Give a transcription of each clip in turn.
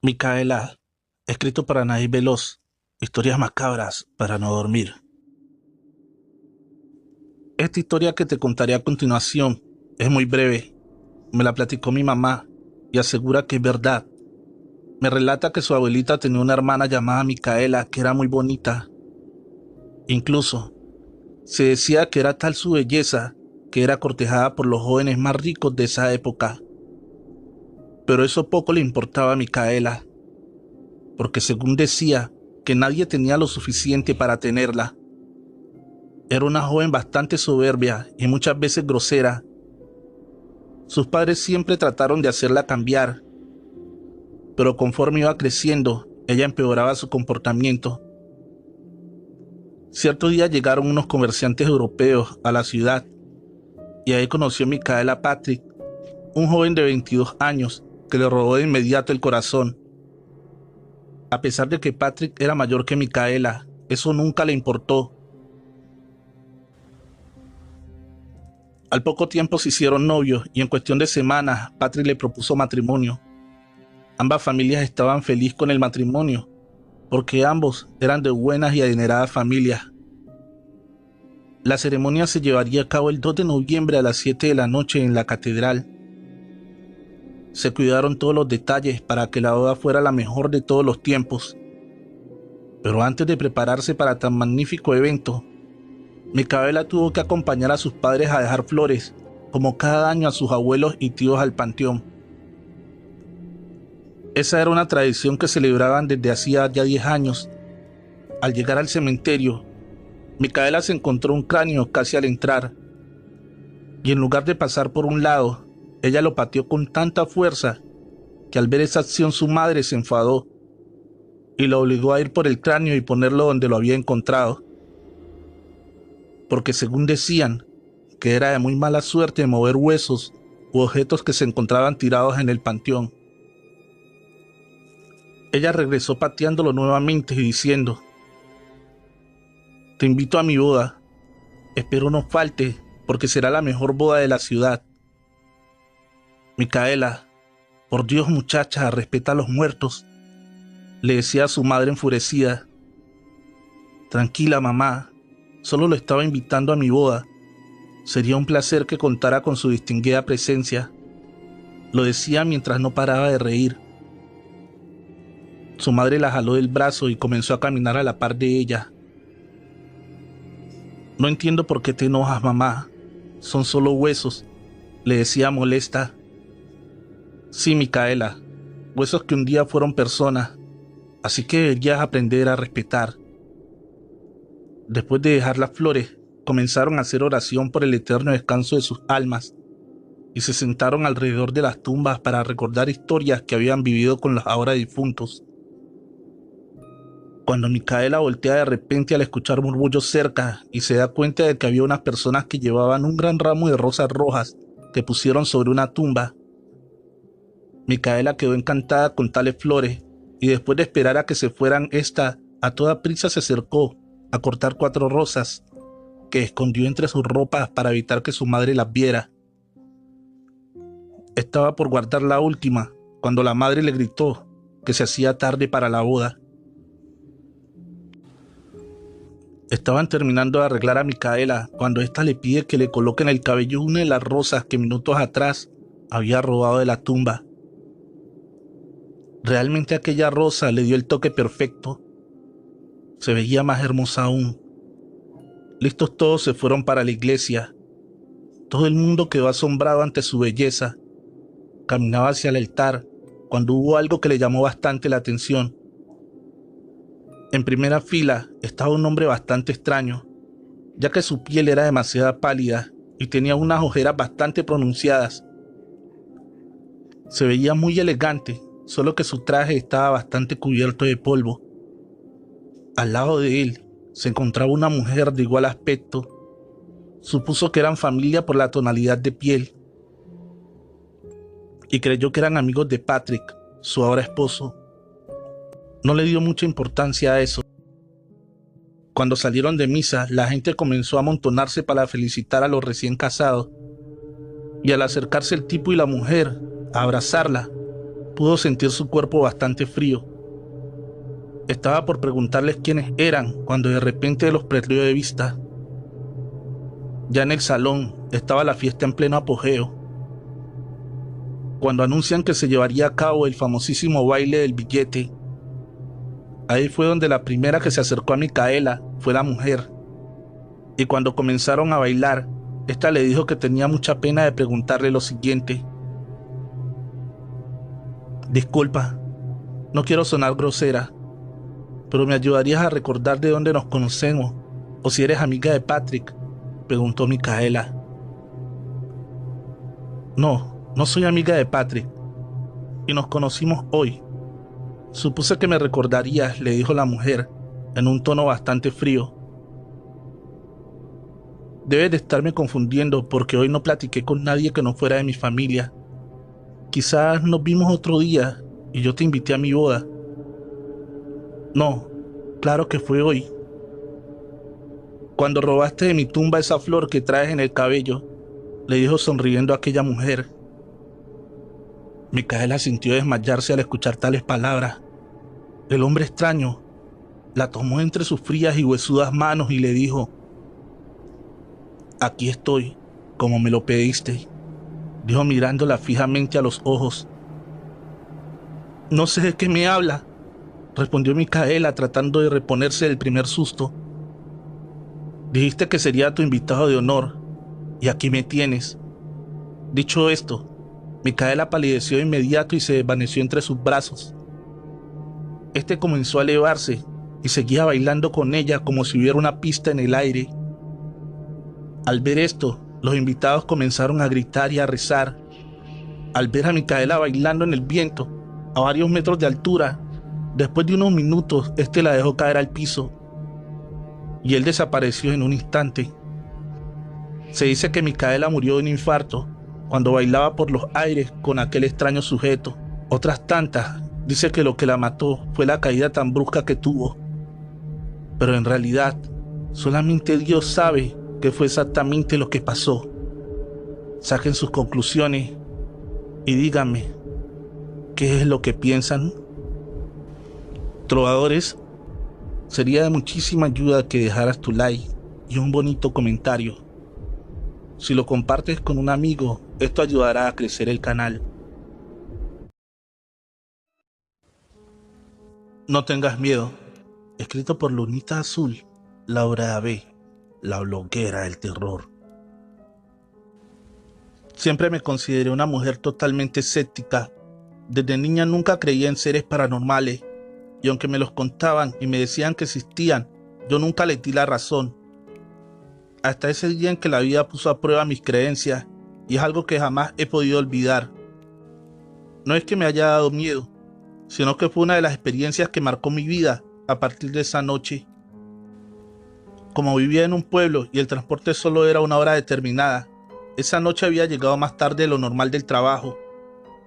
Micaela, escrito para Nair Veloz, historias macabras para no dormir. Esta historia que te contaré a continuación es muy breve. Me la platicó mi mamá y asegura que es verdad. Me relata que su abuelita tenía una hermana llamada Micaela que era muy bonita. Incluso, se decía que era tal su belleza que era cortejada por los jóvenes más ricos de esa época. Pero eso poco le importaba a Micaela, porque según decía, que nadie tenía lo suficiente para tenerla. Era una joven bastante soberbia y muchas veces grosera. Sus padres siempre trataron de hacerla cambiar, pero conforme iba creciendo, ella empeoraba su comportamiento. Cierto día llegaron unos comerciantes europeos a la ciudad y ahí conoció a Micaela a Patrick, un joven de 22 años que le robó de inmediato el corazón. A pesar de que Patrick era mayor que Micaela, eso nunca le importó. Al poco tiempo se hicieron novios y en cuestión de semanas Patrick le propuso matrimonio. Ambas familias estaban felices con el matrimonio, porque ambos eran de buenas y adineradas familias. La ceremonia se llevaría a cabo el 2 de noviembre a las 7 de la noche en la catedral. Se cuidaron todos los detalles para que la boda fuera la mejor de todos los tiempos. Pero antes de prepararse para tan magnífico evento, Micaela tuvo que acompañar a sus padres a dejar flores, como cada año a sus abuelos y tíos al panteón. Esa era una tradición que celebraban desde hacía ya 10 años. Al llegar al cementerio, Micaela se encontró un cráneo casi al entrar, y en lugar de pasar por un lado, ella lo pateó con tanta fuerza que al ver esa acción su madre se enfadó y la obligó a ir por el cráneo y ponerlo donde lo había encontrado, porque según decían, que era de muy mala suerte mover huesos u objetos que se encontraban tirados en el panteón. Ella regresó pateándolo nuevamente y diciendo: "Te invito a mi boda. Espero no falte, porque será la mejor boda de la ciudad". "Micaela, por Dios muchacha, respeta a los muertos", le decía a su madre enfurecida. "Tranquila, mamá, solo lo estaba invitando a mi boda. Sería un placer que contara con su distinguida presencia", lo decía mientras no paraba de reír. Su madre la jaló del brazo y comenzó a caminar a la par de ella. "No entiendo por qué te enojas, mamá. Son solo huesos", le decía molesta. "Sí, Micaela, huesos que un día fueron personas, así que deberías aprender a respetar". Después de dejar las flores, comenzaron a hacer oración por el eterno descanso de sus almas y se sentaron alrededor de las tumbas para recordar historias que habían vivido con los ahora difuntos. Cuando Micaela voltea de repente al escuchar murmullos cerca y se da cuenta de que había unas personas que llevaban un gran ramo de rosas rojas que pusieron sobre una tumba, Micaela quedó encantada con tales flores y después de esperar a que se fueran, a toda prisa se acercó a cortar 4 rosas que escondió entre sus ropas para evitar que su madre las viera. Estaba por guardar la última cuando la madre le gritó que se hacía tarde para la boda. Estaban terminando de arreglar a Micaela cuando ésta le pide que le coloque en el cabello una de las rosas que minutos atrás había robado de la tumba. Realmente aquella rosa le dio el toque perfecto. Se veía más hermosa aún. Listos todos se fueron para la iglesia. Todo el mundo quedó asombrado ante su belleza. Caminaba hacia el altar cuando hubo algo que le llamó bastante la atención. En primera fila estaba un hombre bastante extraño, ya que su piel era demasiado pálida y tenía unas ojeras bastante pronunciadas. Se veía muy elegante, solo que su traje estaba bastante cubierto de polvo. Al lado de él se encontraba una mujer de igual aspecto. Supuso que eran familia por la tonalidad de piel y creyó que eran amigos de Patrick, su ahora esposo. No le dio mucha importancia a eso. Cuando salieron de misa, la gente comenzó a amontonarse para felicitar a los recién casados, y al acercarse el tipo y la mujer a abrazarla, pudo sentir su cuerpo bastante frío. Estaba por preguntarles quiénes eran cuando de repente los perdió de vista. Ya en el salón estaba la fiesta en pleno apogeo. Cuando anuncian que se llevaría a cabo el famosísimo baile del billete, ahí fue donde la primera que se acercó a Micaela fue la mujer. Y cuando comenzaron a bailar, esta le dijo que tenía mucha pena de preguntarle lo siguiente: disculpa, no quiero sonar grosera, pero ¿me ayudarías a recordar de dónde nos conocemos? ¿O si eres amiga de Patrick?, preguntó Micaela. No soy amiga de Patrick, y nos conocimos hoy. Supuse que me recordarías, le dijo la mujer, en un tono bastante frío. Debes de estarme confundiendo porque hoy no platiqué con nadie que no fuera de mi familia. Quizás nos vimos otro día y yo te invité a mi boda. No, claro que fue hoy. Cuando robaste de mi tumba esa flor que traes en el cabello, le dijo sonriendo a aquella mujer. Micaela sintió desmayarse al escuchar tales palabras. El hombre extraño la tomó entre sus frías y huesudas manos y le dijo: aquí estoy, como me lo pediste, dijo mirándola fijamente a los ojos. No sé de qué me habla, respondió Micaela tratando de reponerse del primer susto. Dijiste que sería tu invitado de honor, y aquí me tienes. Dicho esto, Micaela palideció de inmediato y se desvaneció entre sus brazos. Este comenzó a elevarse y seguía bailando con ella como si hubiera una pista en el aire. Al ver esto, los invitados comenzaron a gritar y a rezar. Al ver a Micaela bailando en el viento, a varios metros de altura, después de unos minutos, este la dejó caer al piso y él desapareció en un instante. Se dice que Micaela murió de un infarto cuando bailaba por los aires con aquel extraño sujeto. Otras tantas dice que lo que la mató fue la caída tan brusca que tuvo. Pero en realidad, solamente Dios sabe qué fue exactamente lo que pasó. Saquen sus conclusiones y díganme, ¿qué es lo que piensan? Trovadores, sería de muchísima ayuda que dejaras tu like y un bonito comentario. Si lo compartes con un amigo, esto ayudará a crecer el canal. No tengas miedo. Escrito por Lunita Azul, Laura A.B., la bloguera del terror. Siempre me consideré una mujer totalmente escéptica. Desde niña nunca creía en seres paranormales, y aunque me los contaban y me decían que existían, yo nunca les di la razón. Hasta ese día en que la vida puso a prueba mis creencias, y es algo que jamás he podido olvidar. No es que me haya dado miedo, sino que fue una de las experiencias que marcó mi vida a partir de esa noche. Como vivía en un pueblo y el transporte solo era una hora determinada, esa noche había llegado más tarde de lo normal del trabajo,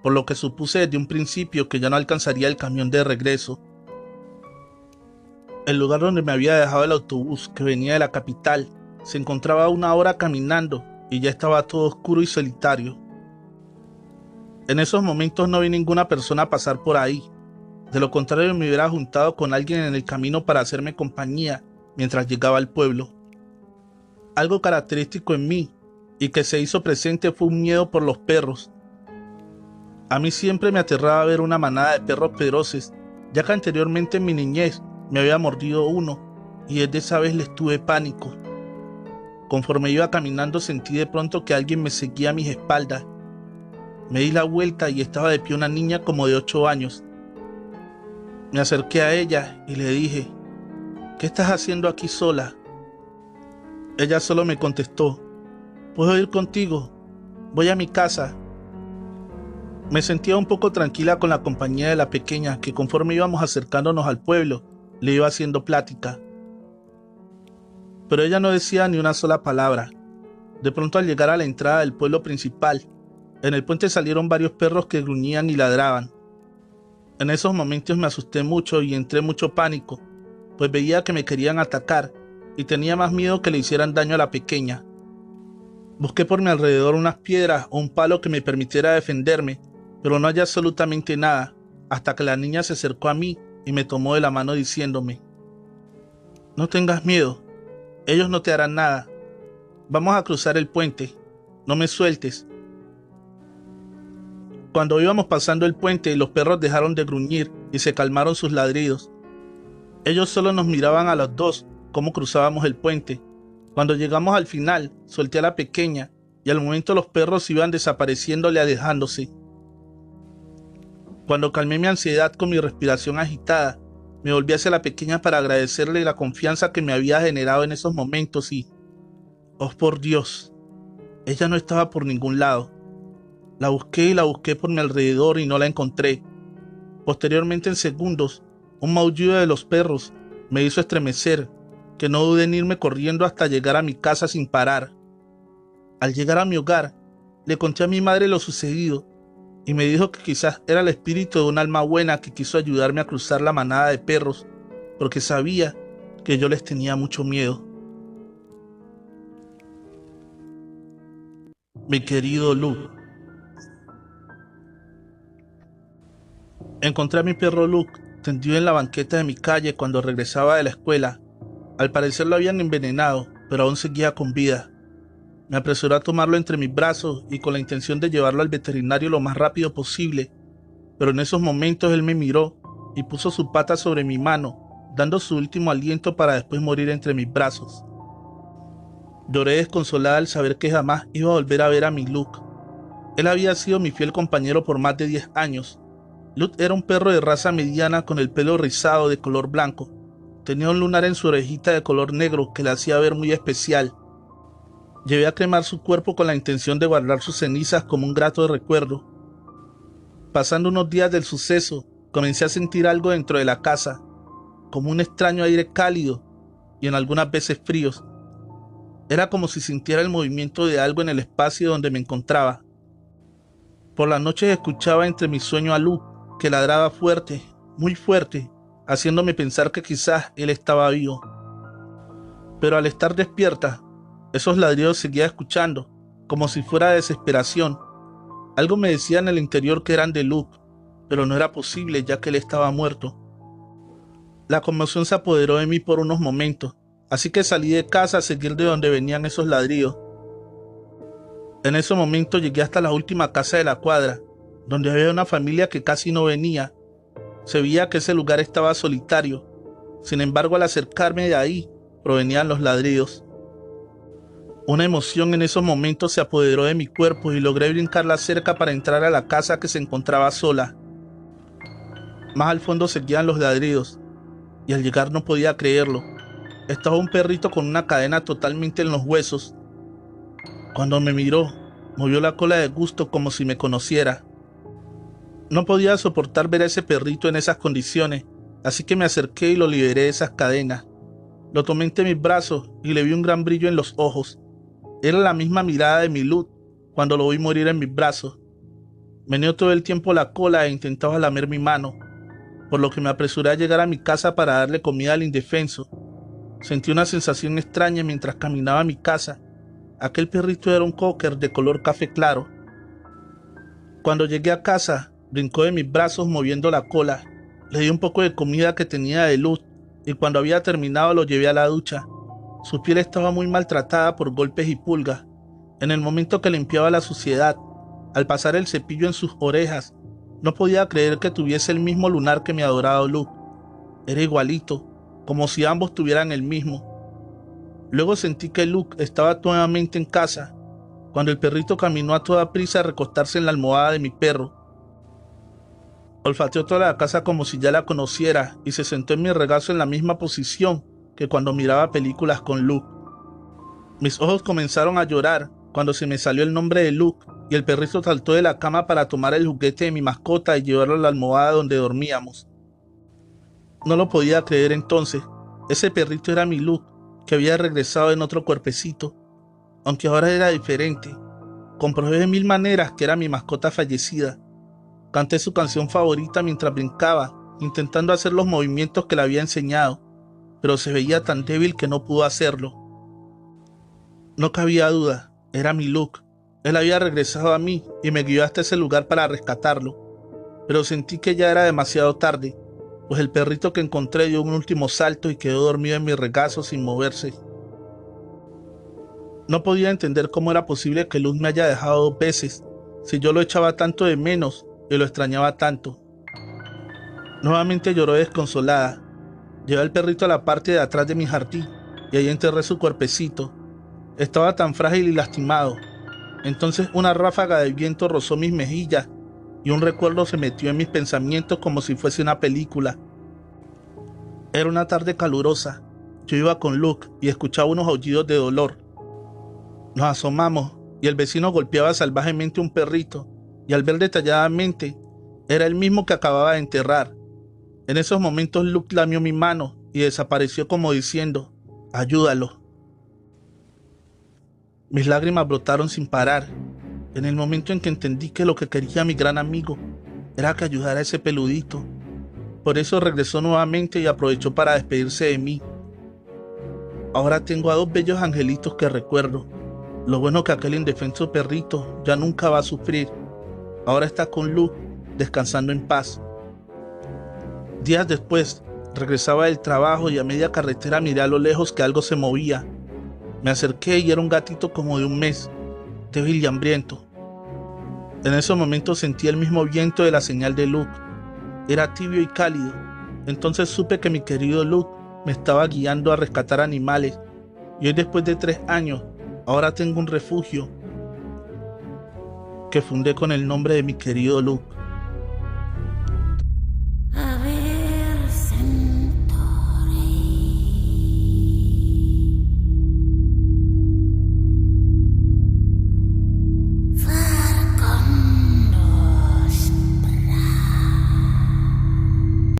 por lo que supuse desde un principio que ya no alcanzaría el camión de regreso. El lugar donde me había dejado el autobús que venía de la capital se encontraba a una hora caminando y ya estaba todo oscuro y solitario. En esos momentos no vi ninguna persona pasar por ahí. De lo contrario, me hubiera juntado con alguien en el camino para hacerme compañía mientras llegaba al pueblo. Algo característico en mí y que se hizo presente fue un miedo por los perros. A mí siempre me aterraba ver una manada de perros feroces, ya que anteriormente en mi niñez me había mordido uno y desde esa vez les tuve pánico. Conforme iba caminando sentí de pronto que alguien me seguía a mis espaldas. Me di la vuelta y estaba de pie una niña como de 8 años. Me acerqué a ella y le dije: ¿qué estás haciendo aquí sola? Ella solo me contestó: ¿puedo ir contigo? Voy a mi casa. Me sentía un poco tranquila con la compañía de la pequeña, que conforme íbamos acercándonos al pueblo, le iba haciendo plática. Pero ella no decía ni una sola palabra. De pronto, al llegar a la entrada del pueblo principal, en el puente salieron varios perros que gruñían y ladraban. En esos momentos me asusté mucho y entré en mucho pánico, pues veía que me querían atacar y tenía más miedo que le hicieran daño a la pequeña. Busqué por mi alrededor unas piedras o un palo que me permitiera defenderme, pero no hallé absolutamente nada, hasta que la niña se acercó a mí y me tomó de la mano diciéndome: no tengas miedo, ellos no te harán nada. Vamos a cruzar el puente, no me sueltes. Cuando íbamos pasando el puente, los perros dejaron de gruñir y se calmaron sus ladridos. Ellos solo nos miraban a los dos cómo cruzábamos el puente. Cuando llegamos al final, solté a la pequeña y al momento los perros iban desapareciéndole, alejándose. Cuando calmé mi ansiedad con mi respiración agitada, me volví hacia la pequeña para agradecerle la confianza que me había generado en esos momentos y... ¡oh, por Dios! Ella no estaba por ningún lado. La busqué y la busqué por mi alrededor y no la encontré. Posteriormente, en segundos, un maullido de los perros me hizo estremecer, que no dudé en irme corriendo hasta llegar a mi casa sin parar. Al llegar a mi hogar, le conté a mi madre lo sucedido y me dijo que quizás era el espíritu de un alma buena que quiso ayudarme a cruzar la manada de perros, porque sabía que yo les tenía mucho miedo. Mi querido Luke. Encontré a mi perro Luke tendido en la banqueta de mi calle cuando regresaba de la escuela. Al parecer lo habían envenenado, pero aún seguía con vida. Me apresuré a tomarlo entre mis brazos y con la intención de llevarlo al veterinario lo más rápido posible, pero en esos momentos él me miró y puso su pata sobre mi mano, dando su último aliento para después morir entre mis brazos. Lloré desconsolada al saber que jamás iba a volver a ver a mi Luke. Él había sido mi fiel compañero por más de 10 años. Luke era un perro de raza mediana con el pelo rizado de color blanco. Tenía un lunar en su orejita de color negro que le hacía ver muy especial. Llevé a cremar su cuerpo con la intención de guardar sus cenizas como un grato recuerdo. Pasando unos días del suceso, comencé a sentir algo dentro de la casa, como un extraño aire cálido y en algunas veces fríos. Era como si sintiera el movimiento de algo en el espacio donde me encontraba. Por las noches escuchaba entre mis sueños a Luke, que ladraba fuerte, muy fuerte, haciéndome pensar que quizás él estaba vivo. Pero al estar despierta, esos ladridos seguía escuchando, como si fuera de desesperación. Algo me decía en el interior que eran de Luke, pero no era posible ya que él estaba muerto. La conmoción se apoderó de mí por unos momentos, así que salí de casa a seguir de donde venían esos ladridos. En ese momento llegué hasta la última casa de la cuadra, donde había una familia que casi no venía. Se veía que ese lugar estaba solitario. Sin embargo, al acercarme de ahí, provenían los ladridos. Una emoción en esos momentos se apoderó de mi cuerpo y logré brincar la cerca para entrar a la casa que se encontraba sola. Más al fondo seguían los ladridos, y al llegar no podía creerlo. Estaba un perrito con una cadena totalmente en los huesos. Cuando me miró, movió la cola de gusto como si me conociera. No podía soportar ver a ese perrito en esas condiciones, así que me acerqué y lo liberé de esas cadenas. Lo tomé entre mis brazos y le vi un gran brillo en los ojos. Era la misma mirada de mi Luke cuando lo vi morir en mis brazos. Meneó todo el tiempo la cola e intentaba lamer mi mano, por lo que me apresuré a llegar a mi casa para darle comida al indefenso. Sentí una sensación extraña mientras caminaba a mi casa. Aquel perrito era un cocker de color café claro. Cuando llegué a casa, brincó de mis brazos moviendo la cola. Le di un poco de comida que tenía de Luke y cuando había terminado lo llevé a la ducha. Su piel estaba muy maltratada por golpes y pulgas. En el momento que limpiaba la suciedad, al pasar el cepillo en sus orejas, no podía creer que tuviese el mismo lunar que mi adorado Luke. Era igualito, como si ambos tuvieran el mismo. Luego sentí que Luke estaba nuevamente en casa, cuando el perrito caminó a toda prisa a recostarse en la almohada de mi perro. Olfateó toda la casa como si ya la conociera y se sentó en mi regazo en la misma posición que cuando miraba películas con Luke. Mis ojos comenzaron a llorar cuando se me salió el nombre de Luke y el perrito saltó de la cama para tomar el juguete de mi mascota y llevarlo a la almohada donde dormíamos. No lo podía creer entonces. Ese perrito era mi Luke, que había regresado en otro cuerpecito, aunque ahora era diferente. Comprobé de mil maneras que era mi mascota fallecida. Canté su canción favorita mientras brincaba, intentando hacer los movimientos que le había enseñado, pero se veía tan débil que no pudo hacerlo. No cabía duda, era mi Luke, Él había regresado a mí y me guió hasta ese lugar para rescatarlo, pero sentí que ya era demasiado tarde, pues el perrito que encontré dio un último salto y quedó dormido en mi regazo sin moverse. No podía entender cómo era posible que Luke me haya dejado 2 veces, si yo lo echaba tanto de menos y lo extrañaba tanto. Nuevamente lloró desconsolada. Llevé al perrito a la parte de atrás de mi jardín y ahí enterré su cuerpecito. Estaba tan frágil y lastimado. Entonces una ráfaga de viento rozó mis mejillas y un recuerdo se metió en mis pensamientos como si fuese una película. Era una tarde calurosa. Yo iba con Luke y escuchaba unos aullidos de dolor. Nos asomamos y el vecino golpeaba salvajemente un perrito, y al ver detalladamente, era el mismo que acababa de enterrar. En esos momentos Luke lamió mi mano y desapareció como diciendo, ayúdalo. Mis lágrimas brotaron sin parar, en el momento en que entendí que lo que quería mi gran amigo era que ayudara a ese peludito. Por eso regresó nuevamente y aprovechó para despedirse de mí. Ahora tengo a 2 bellos angelitos que recuerdo. Lo bueno que aquel indefenso perrito ya nunca va a sufrir. Ahora está con Luke, descansando en paz. Días después, regresaba del trabajo y a media carretera miré a lo lejos que algo se movía. Me acerqué y era un gatito como de 1 mes, débil y hambriento. En ese momento sentí el mismo viento de la señal de Luke. Era tibio y cálido. Entonces supe que mi querido Luke me estaba guiando a rescatar animales. Y hoy, después de 3 años, ahora tengo un refugio que fundé con el nombre de mi querido Luke.